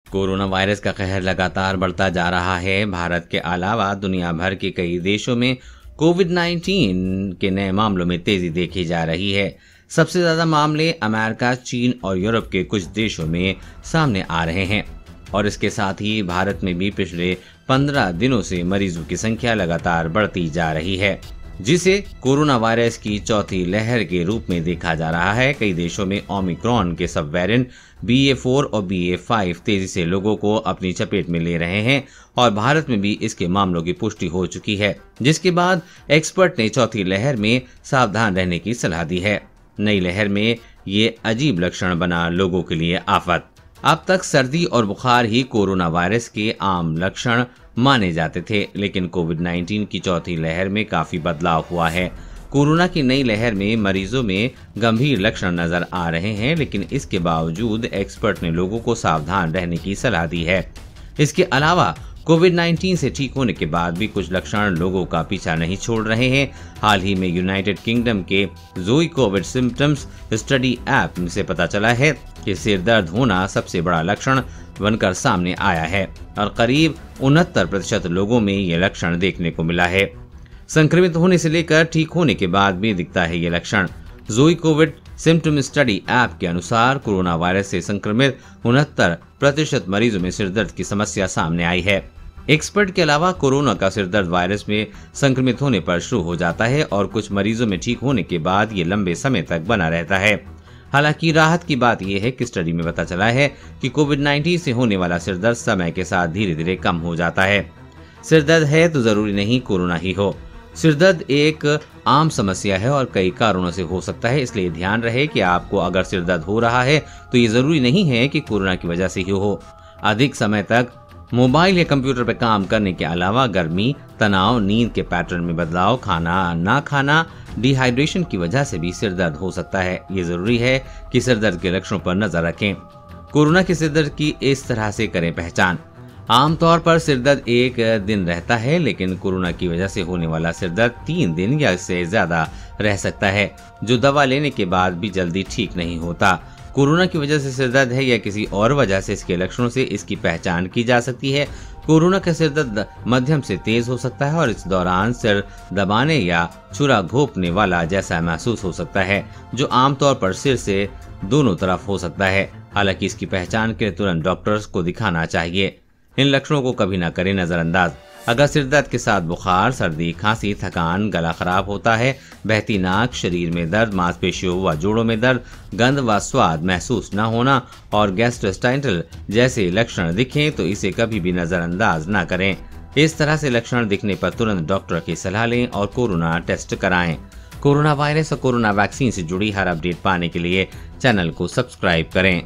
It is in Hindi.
कोरोना वायरस का कहर लगातार बढ़ता जा रहा है। भारत के अलावा दुनिया भर के कई देशों में कोविड-19 के नए मामलों में तेजी देखी जा रही है। सबसे ज्यादा मामले अमेरिका, चीन और यूरोप के कुछ देशों में सामने आ रहे हैं और इसके साथ ही भारत में भी पिछले 15 दिनों से मरीजों की संख्या लगातार बढ़ती जा रही है, जिसे कोरोना वायरस की चौथी लहर के रूप में देखा जा रहा है। कई देशों में ओमिक्रॉन के सब वेरिएंट BA.4 और BA.5 तेजी से लोगों को अपनी चपेट में ले रहे हैं और भारत में भी इसके मामलों की पुष्टि हो चुकी है, जिसके बाद एक्सपर्ट ने चौथी लहर में सावधान रहने की सलाह दी है। नई लहर में ये अजीब लक्षण बना लोगों के लिए आफत। अब तक सर्दी और बुखार ही कोरोना वायरस के आम लक्षण माने जाते थे, लेकिन कोविड-19 की चौथी लहर में काफी बदलाव हुआ है। कोरोना की नई लहर में मरीजों में गंभीर लक्षण नजर आ रहे हैं, लेकिन इसके बावजूद एक्सपर्ट ने लोगों को सावधान रहने की सलाह दी है। इसके अलावा कोविड-19 से ठीक होने के बाद भी कुछ लक्षण लोगों का पीछा नहीं छोड़ रहे हैं। हाल ही में यूनाइटेड किंगडम के जोई कोविड सिम्टम्स स्टडी ऐप से पता चला है कि सिर दर्द होना सबसे बड़ा लक्षण बनकर सामने आया है और करीब 69% लोगों में ये लक्षण देखने को मिला है। संक्रमित होने से लेकर ठीक होने के बाद भी दिखता है ये लक्षण। जोई कोविड सिम्टम स्टडी ऐप के अनुसार कोरोना वायरस से संक्रमित 69% मरीजों में सिरदर्द की समस्या सामने आई है। एक्सपर्ट के अलावा कोरोना का सिरदर्द वायरस में संक्रमित होने पर शुरू हो जाता है और कुछ मरीजों में ठीक होने के बाद ये लंबे समय तक बना रहता है। हालांकि राहत की बात यह है कि स्टडी में पता चला है कि कोविड-19 से होने वाला सिरदर्द समय के साथ धीरे धीरे कम हो जाता है। सिरदर्द है तो जरूरी नहीं कोरोना ही हो। सिरदर्द एक आम समस्या है और कई कारणों से हो सकता है, इसलिए ध्यान रहे कि आपको अगर सिरदर्द हो रहा है तो ये जरूरी नहीं है कि कोरोना की वजह से ही हो। अधिक समय तक मोबाइल या कंप्यूटर पर काम करने के अलावा गर्मी, तनाव, नींद के पैटर्न में बदलाव, खाना ना खाना, डिहाइड्रेशन की वजह से भी सिरदर्द हो सकता है। ये जरूरी है कि सिरदर्द के लक्षणों पर नजर रखें। कोरोना के सिरदर्द की इस तरह से करें पहचान। आमतौर पर सिरदर्द एक दिन रहता है, लेकिन कोरोना की वजह से होने वाला सिरदर्द 3 दिन या इससे ज्यादा रह सकता है, जो दवा लेने के बाद भी जल्दी ठीक नहीं होता। कोरोना की वजह से सिरदर्द है या किसी और वजह से इसके लक्षणों से इसकी पहचान की जा सकती है। कोरोना का सिरदर्द मध्यम से तेज हो सकता है और इस दौरान सिर दबाने या छुरा घोंपने वाला जैसा महसूस हो सकता है, जो आमतौर पर सिर से दोनों तरफ हो सकता है। हालांकि इसकी पहचान के लिए तुरंत डॉक्टर्स को दिखाना चाहिए। इन लक्षणों को कभी न करें नजरअंदाज। अगर सिरदर्द के साथ बुखार, सर्दी, खांसी, थकान, गला खराब होता है, बहती नाक, शरीर में दर्द, मांसपेशियों व जोड़ों में दर्द, गंध व स्वाद महसूस न होना और गैस्ट्रोस्टाइटिस जैसे लक्षण दिखें तो इसे कभी भी नजरअंदाज न करें। इस तरह से लक्षण दिखने पर तुरंत डॉक्टर की सलाह लें और कोरोना टेस्ट कराएं। कोरोना वायरस और कोरोना वैक्सीन से जुड़ी हर अपडेट पाने के लिए चैनल को सब्सक्राइब करें।